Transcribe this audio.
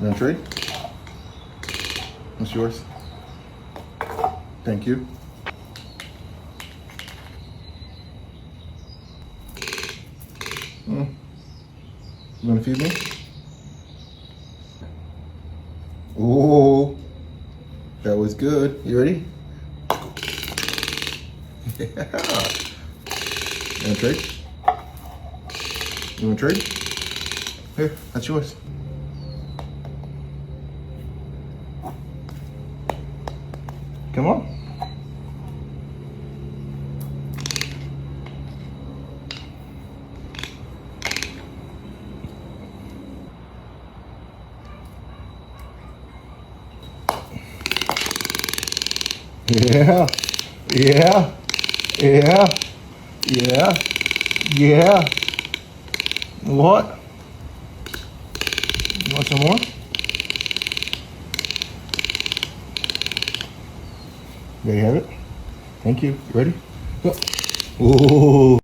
You want to trade? What's yours? Thank you. You want to feed me? Oh, that was good. You ready? Yeah. You want to trade? You want to trade? Here, that's yours. Come on. Yeah, yeah, yeah, yeah, yeah. What? You want some more? There you have it. Thank you. You ready? Go. Ooh.